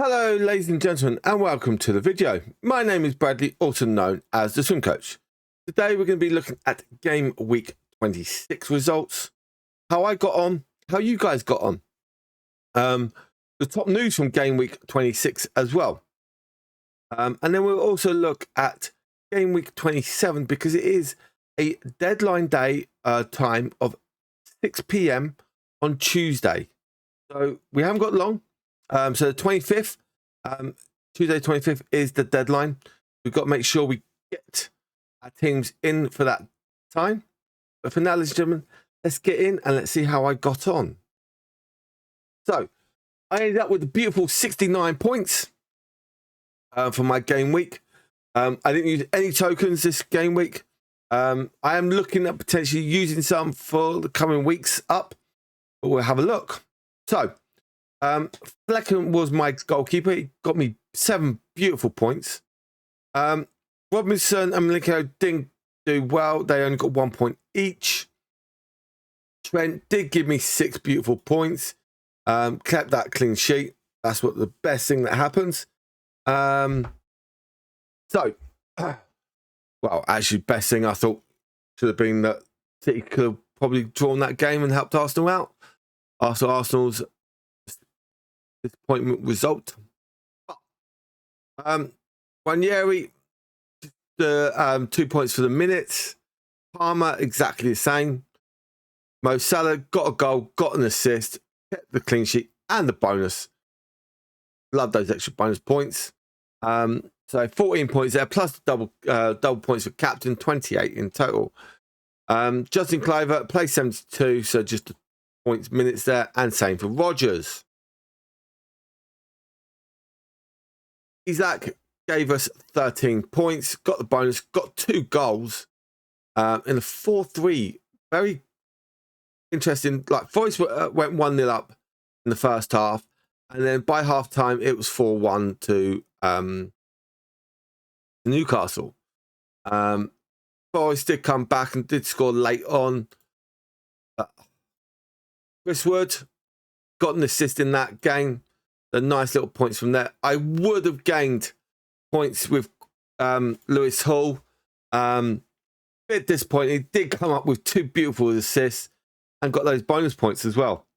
Hello ladies and gentlemen, and welcome to the video. My name is Bradley, also known as the Swim Coach. Today we're going to be looking at game week 26 results, how I got on, how you guys got on, the top news from game week 26 as well, and then we'll also look at game week 27 because it is a deadline day time of 6 p.m. on Tuesday, so we haven't got long. So the 25th, Tuesday 25th is the deadline. We've got to make sure we get our teams in for that time. But for now, ladies and gentlemen, let's get in and let's see how I got on. So I ended up with a beautiful 69 points for my game week. I didn't use any tokens this game week. I am looking at potentially using some for the coming weeks up, but we'll have a look. So Flecken was my goalkeeper. He got me 7 beautiful points. Robinson and Malenko didn't do well. They only got 1 point each. Trent did give me 6 beautiful points. Kept that clean sheet. That's what the best thing that happens. Well, actually, best thing I thought should have been that City could have probably drawn that game and helped Arsenal out. After Arsenal's disappointment result. Ranieri, the 2 points for the minutes. Palmer, exactly the same. Mo Salah got a goal, got an assist, kept the clean sheet and the bonus. Love those extra bonus points. So 14 points there, plus double points for captain, 28 in total. Justin Cliver played 72, so just the points minutes there, and same for Rodgers. Isaac gave us 13 points, got the bonus, got 2 goals in a 4-3. Very interesting. Like Forest went 1-0 up in the first half, and then by half time it was 4-1 to Newcastle. Forest did come back and did score late on. Chris Wood got an assist in that game. The nice little points from there. I would have gained points with Lewis Hall. Bit disappointing. He did come up with 2 beautiful assists and got those bonus points as well.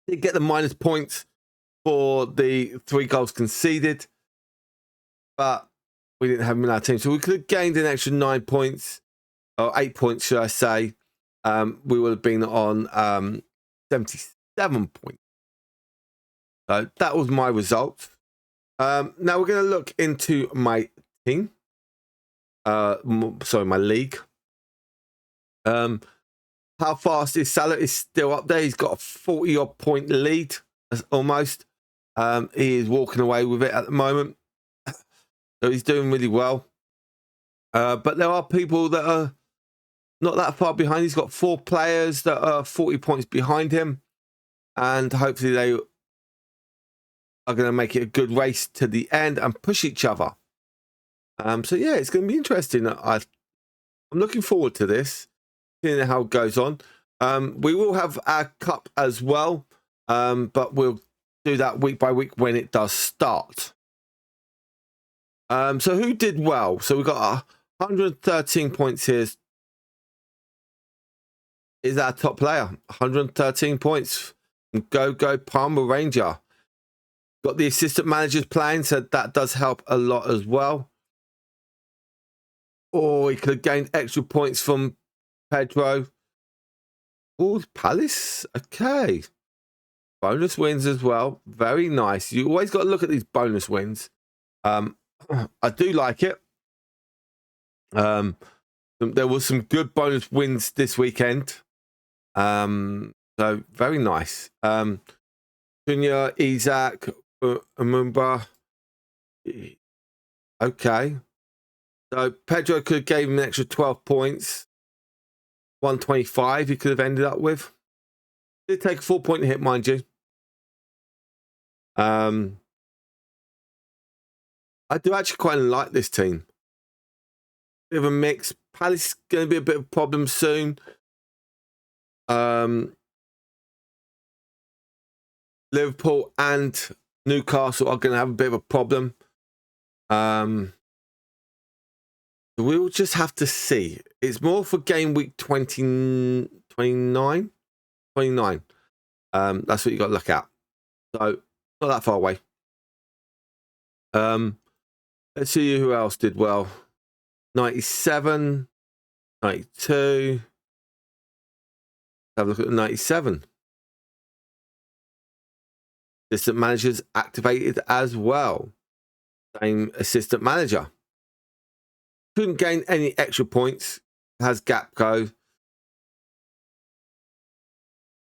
Did get the minus points for the 3 goals conceded, but we didn't have him in our team. So we could have gained an extra 9 points, or 8 points, should I say. We would have been on 77 points. So that was my result. Now we're going to look into my team. Sorry, my league. How fast is Salah? Is still up there. He's got a 40-odd point lead, almost. He is walking away with it at the moment. So he's doing really well. But there are people that are not that far behind. He's got 4 players that are 40 points behind him. And hopefully they are going to make it a good race to the end and push each other. So yeah, it's going to be interesting. I'm looking forward to this, seeing how it goes on. We will have our cup as well, but we'll do that week by week when it does start. So who did well? So we've got 113 points here. Is our top player? 113 points. Go Palmer Ranger. Got the assistant managers playing, so that does help a lot as well. Or he could have gained extra points from Pedro. Oh, Palace. Okay. Bonus wins as well. Very nice. You always got to look at these bonus wins. I do like it. There was some good bonus wins this weekend. So very nice. Junior, Isaac, Mumba. Okay. So Pedro could have gave him an extra 12 points. 125 he could have ended up with. Did take a 4-point hit, mind you. I do actually quite like this team. Bit of a mix. Palace is going to be a bit of a problem soon. Liverpool and Newcastle are going to have a bit of a problem. We'll just have to see. It's more for game week 29. That's what you got to look at. So not that far away. Let's see who else did well. 97, 92. Have a look at the 97. Assistant managers activated as well. Same assistant manager. Couldn't gain any extra points. Has Gapco.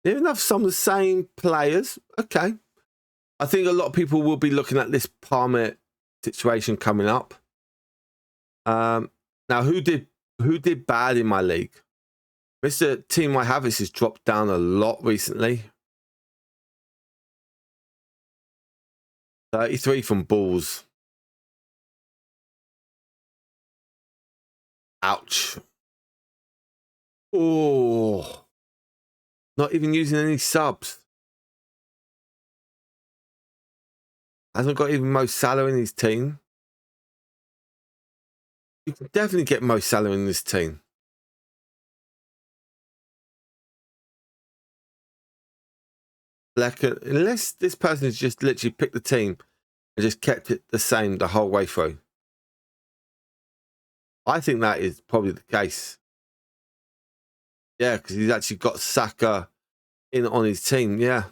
Even have some of the same players. Okay. I think a lot of people will be looking at this Palmer situation coming up. Now, who did bad in my league? Mr. Team I have has dropped down a lot recently. 33 from Bulls. Ouch. Oh. Not even using any subs. Hasn't got even Mo Salah in his team. You can definitely get Mo Salah in this team. Like, unless this person has just literally picked the team and just kept it the same the whole way through. I think that is probably the case. Yeah, because he's actually got Saka in on his team. Yeah.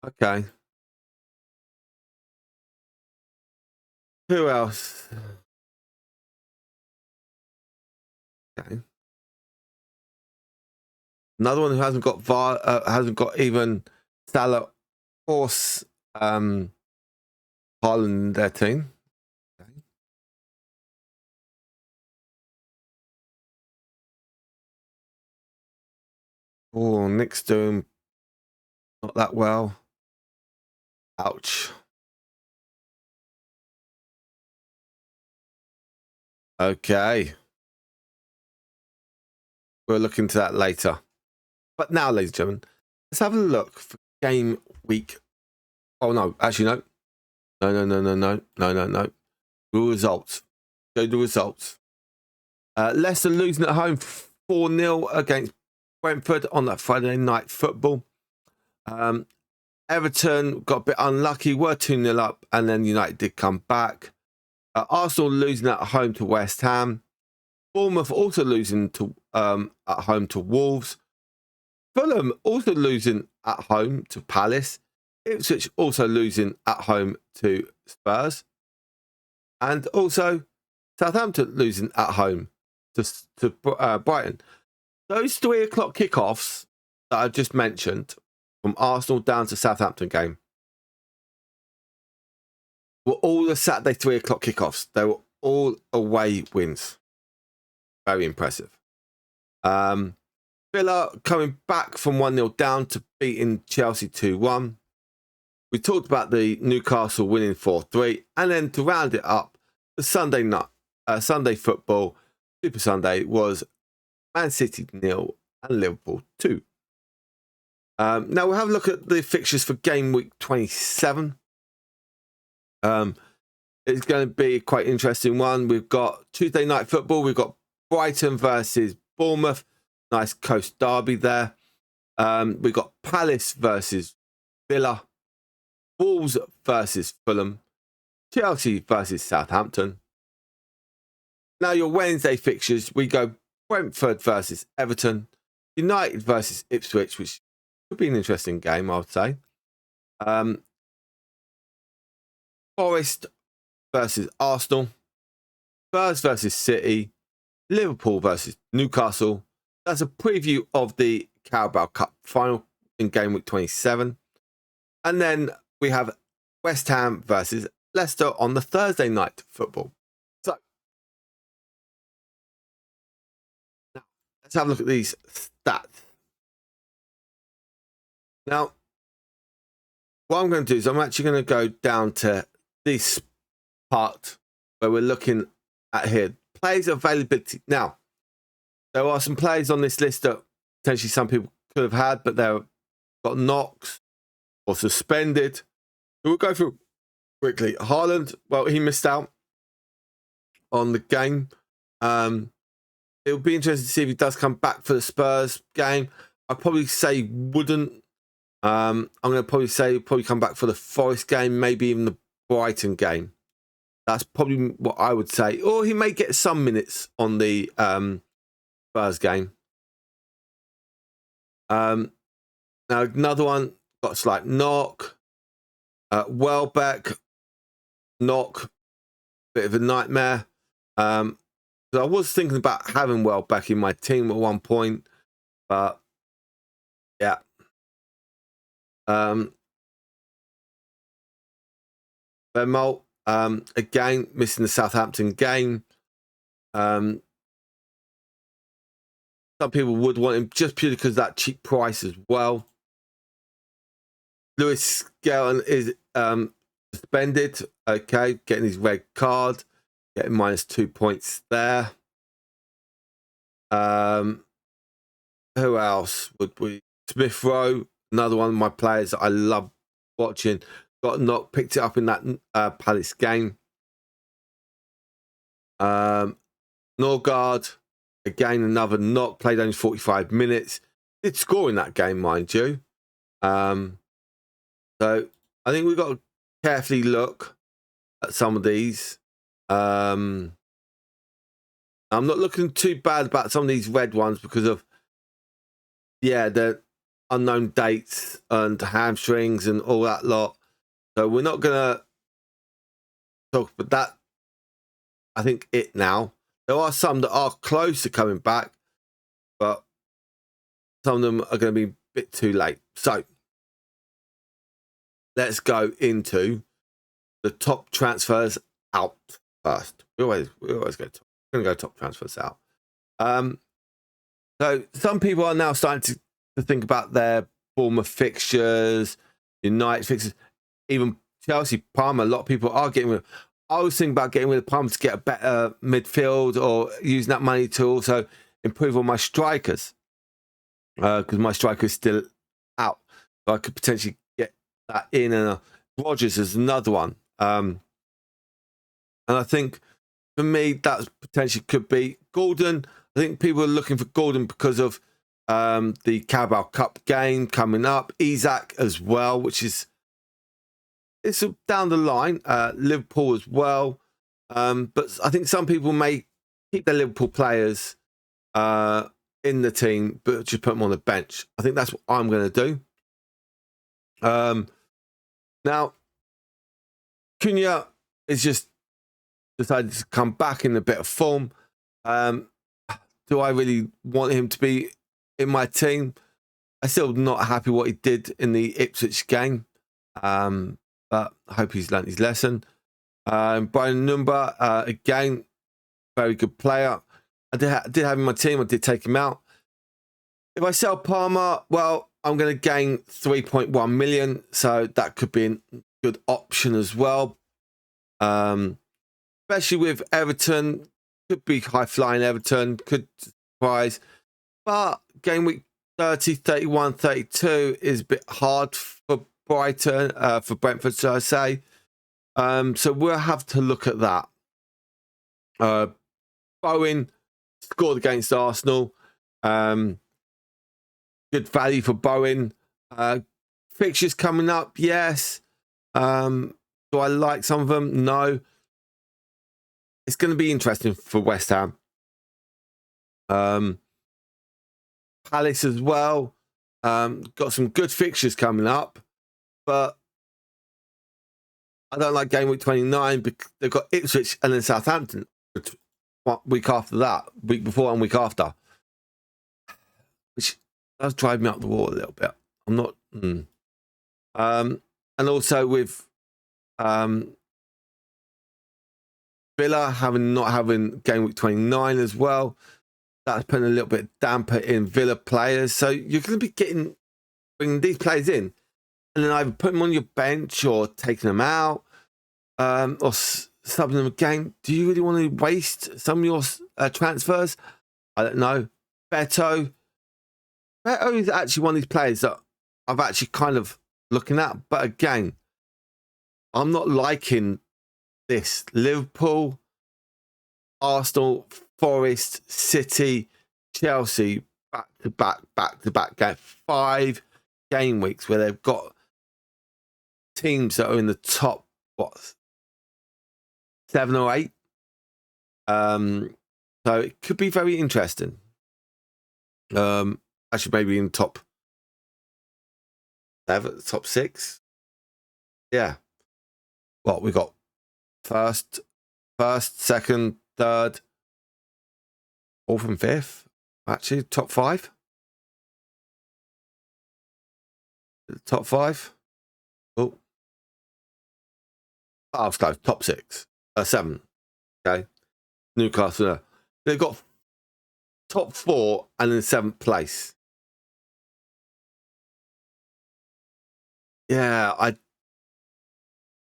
Okay. Who else? Okay. Another one who hasn't got even Salah or Haaland in their team. Okay. Oh, Nick's doing not that well. Ouch. Okay. We'll look into that later. But now, ladies and gentlemen, let's have a look for game week. Oh, no. Actually, no. No. The results. Go the results. Leicester losing at home 4-0 against Brentford on that Friday night football. Everton got a bit unlucky, were 2-0 up, and then United did come back. Arsenal losing at home to West Ham. Bournemouth also losing at home to Wolves. Fulham also losing at home to Palace. Ipswich also losing at home to Spurs. And also Southampton losing at home to Brighton. Those 3 o'clock kickoffs that I just mentioned, from Arsenal down to Southampton game, were all the Saturday 3 o'clock kickoffs. They were all away wins. Very impressive. Villa coming back from 1-0 down to beating Chelsea 2-1. We talked about the Newcastle winning 4-3. And then to round it up, the Sunday football, Super Sunday, was Man City 0 and Liverpool 2. Now we'll have a look at the fixtures for game week 27. It's going to be quite an interesting one. We've got Tuesday night football. We've got Brighton versus Bournemouth. Nice coast derby there. We've got Palace versus Villa. Wolves versus Fulham. Chelsea versus Southampton. Now your Wednesday fixtures, we go Brentford versus Everton. United versus Ipswich, which could be an interesting game, I would say. Forest versus Arsenal. Spurs versus City. Liverpool versus Newcastle. That's a preview of the Carabao Cup final in game week 27. And then we have West Ham versus Leicester on the Thursday night football. So now let's have a look at these stats. Now, what I'm going to do is I'm actually going to go down to this part where we're looking at here. Players availability. Now, there are some players on this list that potentially some people could have had, but they've got knocks or suspended. We'll go through quickly. Haaland, well, he missed out on the game. It'll be interesting to see if he does come back for the Spurs game. I'd probably say wouldn't. I'm going to probably say he'll probably come back for the Forest game, maybe even the Brighton game. That's probably what I would say. Or he may get some minutes on the Spurs game. Now, another one got a slight knock. Welbeck, knock, bit of a nightmare. I was thinking about having Welbeck in my team at one point, but yeah. Vermont, again, missing the Southampton game. Some people would want him just purely because of that cheap price as well. Lewis Skelton is suspended. Okay, getting his red card, getting -2 points there. Who else would we? Smith Rowe, another one of my players that I love watching. Got knocked, picked it up in that Palace game. Norgard, again, another knock, played only 45 minutes. Did score in that game, mind you. So I think we've got to carefully look at some of these. I'm not looking too bad about some of these red ones because of, yeah, the unknown dates and hamstrings and all that lot. So we're not going to talk about that. I think it now. There are some that are close to coming back, but some of them are going to be a bit too late. So let's go into the top transfers out first. We always go top. We're going to go top transfers out. So some people are now starting to think about their Bournemouth fixtures, United fixtures, even Chelsea, Palmer. A lot of people are getting rid of. I was thinking about getting rid of Palmer to get a better midfield or using that money to also improve on my strikers because my striker is still out. So I could potentially get that in. And Rodgers is another one. And I think for me, that potentially could be Gordon. I think people are looking for Gordon because of the Carabao Cup game coming up. Isak as well, which is it's down the line. Liverpool as well. But I think some people may keep their Liverpool players in the team, but just put them on the bench. I think that's what I'm going to do. Now, Cunha is just decided to come back in a bit of form. Do I really want him to be in my team? I'm still not happy what he did in the Ipswich game. But I hope he's learnt his lesson. Brian Number, again, very good player. I did have him in my team. I did take him out. If I sell Palmer, well, I'm going to gain 3.1 million. So that could be a good option as well. Especially with Everton. Could be high-flying Everton. Could surprise. But game week 30, 31, 32 is a bit hard for Brighton, for Brentford, so I say. So we'll have to look at that. Bowen scored against Arsenal. Good value for Bowen. Fixtures coming up, yes. Do I like some of them? No. It's going to be interesting for West Ham. Palace as well. Got some good fixtures coming up. But I don't like game week 29 because they've got Ipswich and then Southampton week after that, week before and week after. Which does drive me up the wall a little bit. I'm not... and also with Villa not having game week 29 as well. That's putting a little bit damper in Villa players. So you're going to be bringing these players in and then either put them on your bench or taking them out or subbing them again. Do you really want to waste some of your transfers? I don't know. Beto is actually one of these players that I've actually kind of looking at. But again, I'm not liking this. Liverpool, Arsenal, Forest, City, Chelsea, back to back game. 5 game weeks where they've got teams that are in the top, 7 or 8. So it could be very interesting. Actually, maybe in top 7, top 6. Yeah. Well, we got first, second, third, 4th, and 5th. Actually, top 5. Top 5. Oh, let's go. Top 6, 7. Okay, Newcastle. They've got top 4 and in 7th place. Yeah,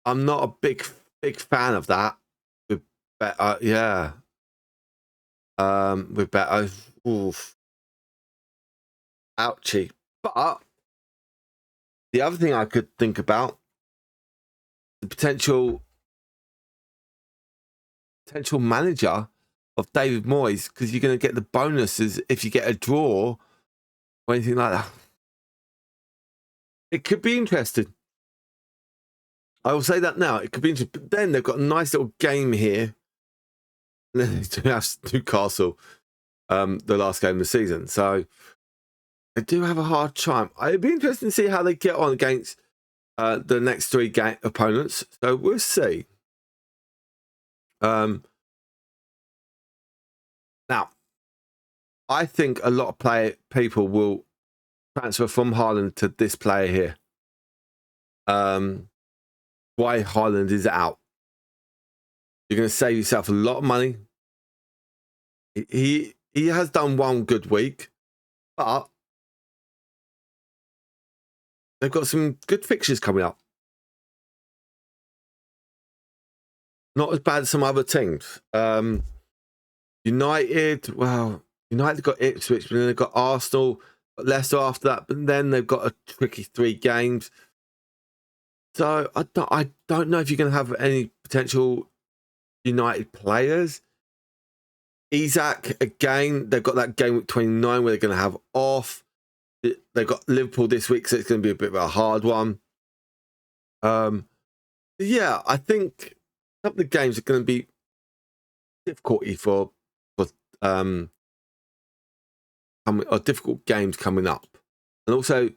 I'm not a big fan of that. With better, yeah. With better, oof, ouchie. But the other thing I could think about, the potential manager of David Moyes, because you're going to get the bonuses if you get a draw or anything like that. It could be interesting. I will say that now. It could be interesting. But then they've got a nice little game here. And then they do have Newcastle, the last game of the season. So they do have a hard time. It'd be interesting to see how they get on against the next 3 opponents. So we'll see. Now, I think a lot of people will transfer from Haaland to this player here. Why Haaland is out? You're going to save yourself a lot of money. He has done one good week, but they've got some good fixtures coming up. Not as bad as some other teams. United got Ipswich, but then they've got Arsenal, got Leicester after that, but then they've got a tricky 3 games. So I don't know if you're going to have any potential United players. Isak, again, they've got that game week 29 where they're going to have off. They've got Liverpool this week, so it's going to be a bit of a hard one. Yeah, I think some of the games are going to be difficulty for difficult games coming up. And also,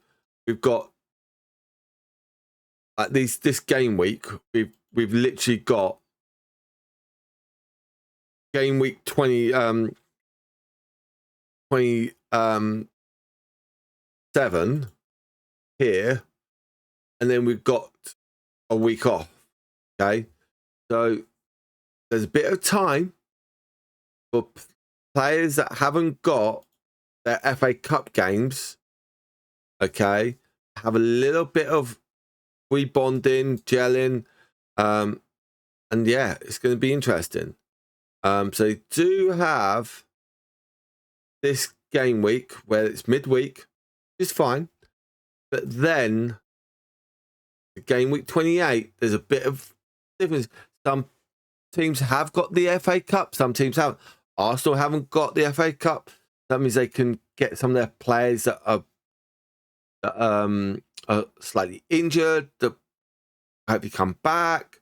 we've got this game week, we've literally got game week 27 here, and then we've got a week off. Okay, so there's a bit of time for players that haven't got their FA Cup games. Okay, have a little bit of rebonding, gelling, and yeah, it's going to be interesting. So they do have this game week where it's midweek, which is fine. But then the game week 28, there's a bit of difference. Some teams have got the FA Cup, some teams haven't. Arsenal haven't got the FA Cup. That means they can get some of their players that are slightly injured, that hope you come back.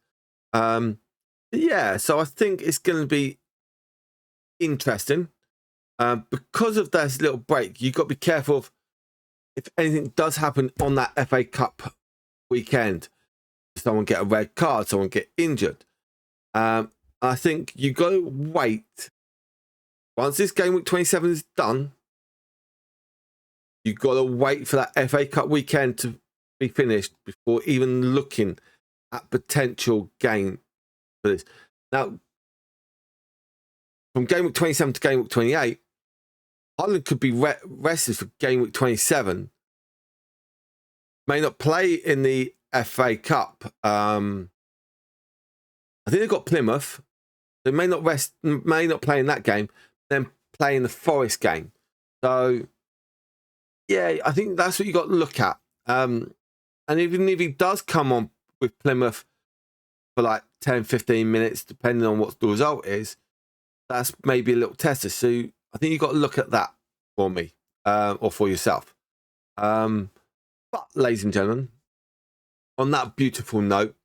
Yeah, so I think it's going to be interesting. Because of this little break, you've got to be careful of if anything does happen on that FA Cup weekend. Someone get a red card, someone get injured. I think you've got to wait. Once this game week 27 is done, you've got to wait for that FA Cup weekend to be finished before even looking at potential game for this. Now, from game week 27 to game week 28, Haaland could be rested for game week 27. May not play in the FA Cup. I think they've got Plymouth. They may not play in that game, then play in the Forest game. So, yeah, I think that's what you got to look at. And even if he does come on with Plymouth for like 10, 15 minutes, depending on what the result is, that's maybe a little tester. So I think you've got to look at that for me or for yourself. But ladies and gentlemen, on that beautiful note,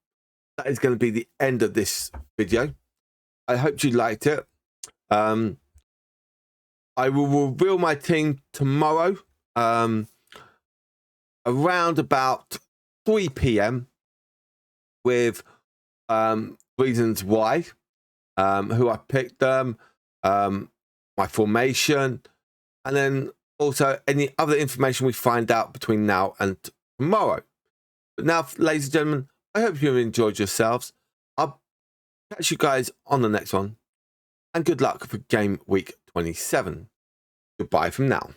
that is going to be the end of this video. I hope you liked it. I will reveal my team tomorrow around about 3 p.m. with reasons why, who I picked them, my formation, and then also any other information we find out between now and tomorrow. But now, ladies and gentlemen, I hope you enjoyed yourselves. I'll catch you guys on the next one. And good luck for Game Week 27. Goodbye from now.